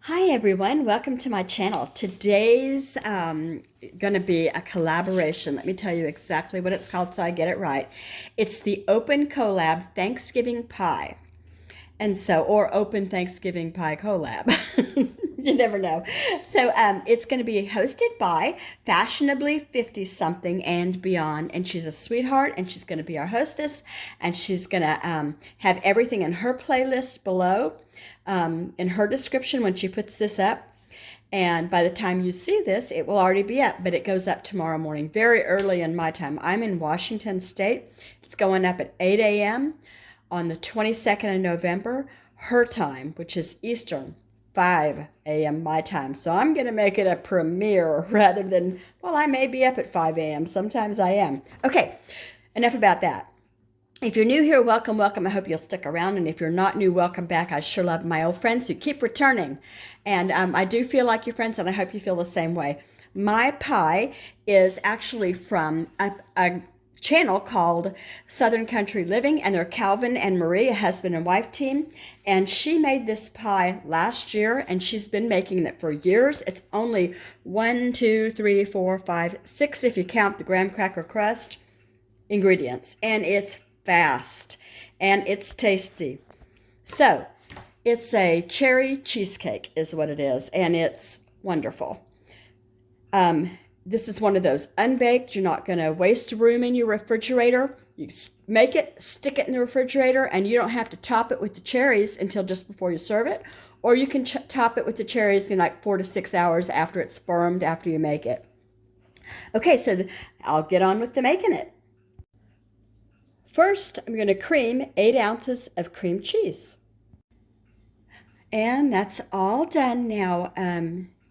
Hi everyone, welcome to my channel. Today's going to be a collaboration. Let me tell you exactly what it's called so I get it right. It's the Open Collab Thanksgiving Pie. Or Open Thanksgiving Pie Collab. You never know. So it's going to be hosted by Fashionably 50 something and beyond. And she's a sweetheart and she's going to be our hostess. And she's going to have everything in her playlist below in her description when she puts this up. And by the time you see this, it will already be up, but it goes up tomorrow morning, very early in my time. I'm in Washington State. It's going up at 8 a.m. on the 22nd of November, her time, which is Eastern, 5 a.m. my time. So I'm going to make it a premiere rather than, well, I may be up at 5 a.m. Sometimes I am. Okay, enough about that. If you're new here, welcome, welcome. I hope you'll stick around. And if you're not new, welcome back. I sure love my old friends who keep returning. And I do feel like your friends, and I hope you feel the same way. My pie is actually from a channel called Southern Country Living, and they're Calvin and Marie, a husband and wife team. And she made this pie last year, and she's been making it for years. It's only 1, 2, 3, 4, 5, 6 if you count the graham cracker crust ingredients. And it's fast and it's tasty. So it's a cherry cheesecake is what it is, and it's wonderful. This is one of those unbaked. You're not going to waste room in your refrigerator. You make it, stick it in the refrigerator, and you don't have to top it with the cherries until just before you serve it. Or you can top it with the cherries in like 4 to 6 hours after it's firmed, after you make it. Okay, so I'll get on with the making it. First, I'm going to cream 8 ounces of cream cheese. And that's all done now.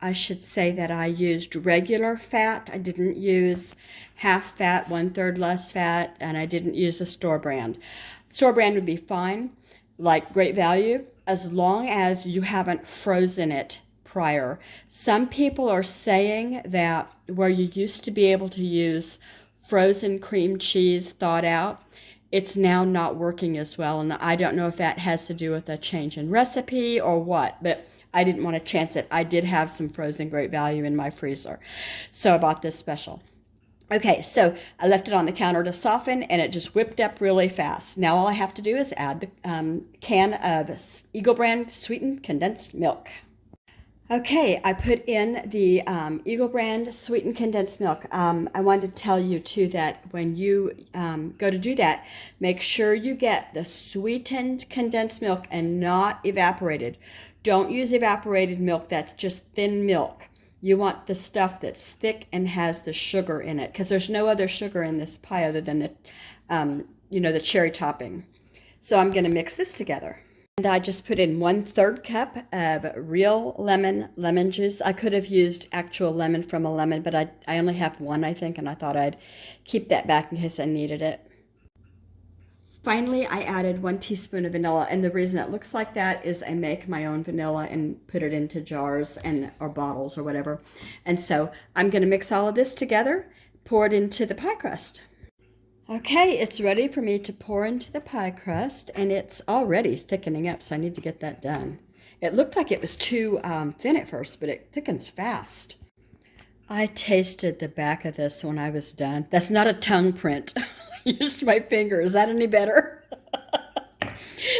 I should say that I used regular fat. I didn't use half fat, 1/3 less fat, and I didn't use a store brand. Store brand would be fine, like Great Value, as long as you haven't frozen it prior. Some people are saying that where you used to be able to use frozen cream cheese thawed out, it's now not working as well. And I don't know if that has to do with a change in recipe or what, but I didn't want to chance it. I did have some frozen Great Value in my freezer, so I bought this special. Okay, so I left it on the counter to soften, and it just whipped up really fast. Now all I have to do is add the can of Eagle Brand sweetened condensed milk. Okay, I put in the Eagle Brand sweetened condensed milk. I wanted to tell you too that when you go to do that, make sure you get the sweetened condensed milk and not evaporated. Don't use evaporated milk that's just thin milk. You want the stuff that's thick and has the sugar in it, because there's no other sugar in this pie other than the cherry topping. So I'm going to mix this together. And I just put in 1/3 cup of real lemon juice. I could have used actual lemon from a lemon, but I only have one, I think, and I thought I'd keep that back in case I needed it. Finally, I added 1 teaspoon of vanilla, and the reason it looks like that is I make my own vanilla and put it into jars or bottles or whatever. And so I'm going to mix all of this together, pour it into the pie crust. Okay, it's ready for me to pour into the pie crust, and it's already thickening up, so I need to get that done. It looked like it was too thin at first, but it thickens fast. I tasted the back of this when I was done. That's not a tongue print. I used my finger. Is that any better?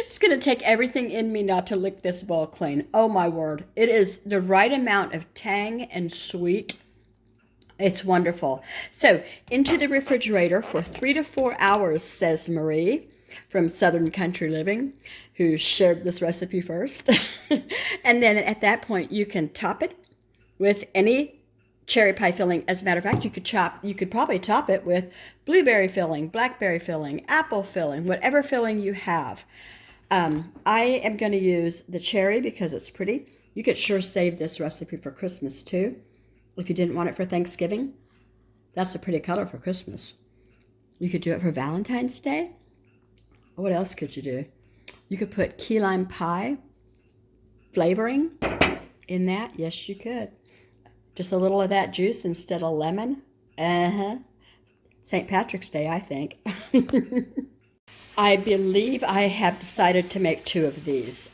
It's going to take everything in me not to lick this bowl clean. Oh my word. It is the right amount of tang and sweet. It's wonderful. So into the refrigerator for 3 to 4 hours, says Marie from Southern Country Living, who shared this recipe first. And then at that point, you can top it with any cherry pie filling. As a matter of fact, you could probably top it with blueberry filling, blackberry filling, apple filling, whatever filling you have. I am going to use the cherry because it's pretty. You could sure save this recipe for Christmas too. If you didn't want it for Thanksgiving, that's a pretty color for Christmas. You could do it for Valentine's Day. What else could you do? You could put key lime pie flavoring in that. Yes, you could. Just a little of that juice instead of lemon. St. Patrick's Day, I think. I believe I have decided to make 2 of these.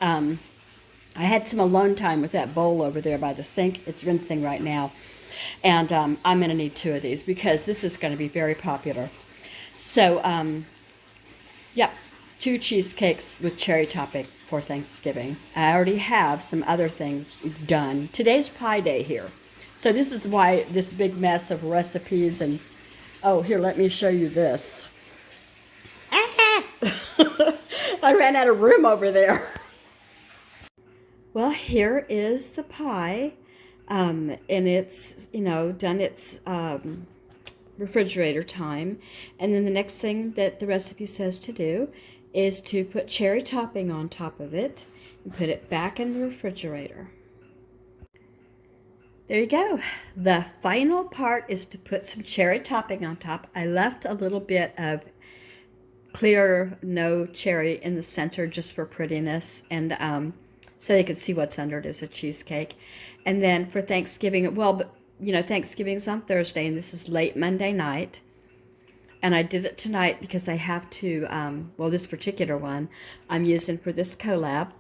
I had some alone time with that bowl over there by the sink. It's rinsing right now. And I'm going to need 2 of these because this is going to be very popular. So, yeah, 2 cheesecakes with cherry topping for Thanksgiving. I already have some other things done. Today's pie day here. So this is why this big mess of recipes and, oh, here, let me show you this. Ah! I ran out of room over there. Well, here is the pie, and it's, done its refrigerator time. And then the next thing that the recipe says to do is to put cherry topping on top of it and put it back in the refrigerator. There you go. The final part is to put some cherry topping on top. I left a little bit of clear, no cherry in the center just for prettiness, and so they could see what's under it as a cheesecake. And then for Thanksgiving, well, Thanksgiving's on Thursday, and this is late Monday night. And I did it tonight because I have to, this particular one I'm using for this collab.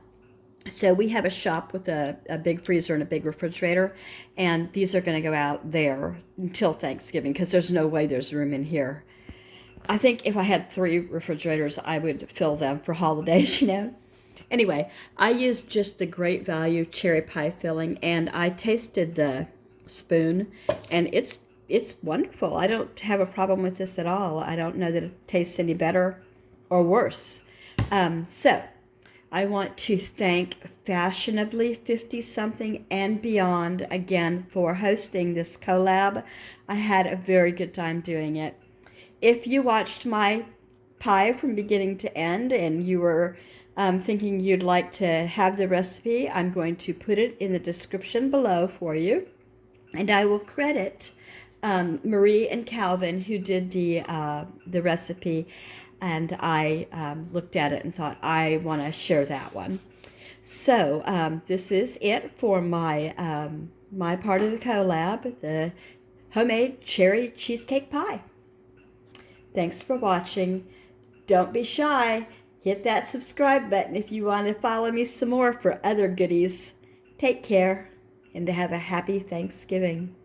So we have a shop with a big freezer and a big refrigerator, and these are going to go out there until Thanksgiving because there's no way there's room in here. I think if I had 3 refrigerators, I would fill them for holidays, Anyway, I used just the Great Value cherry pie filling, and I tasted the spoon, and it's wonderful. I don't have a problem with this at all. I don't know that it tastes any better or worse. So I want to thank Fashionably 50-something and Beyond again for hosting this collab. I had a very good time doing it. If you watched my pie from beginning to end and you were thinking you'd like to have the recipe, I'm going to put it in the description below for you. And I will credit Marie and Calvin, who did the recipe, and I looked at it and thought, I want to share that one. So this is it for my, my part of the collab, the homemade cherry cheesecake pie. Thanks for watching. Don't be shy. Hit that subscribe button if you want to follow me some more for other goodies. Take care and have a happy Thanksgiving.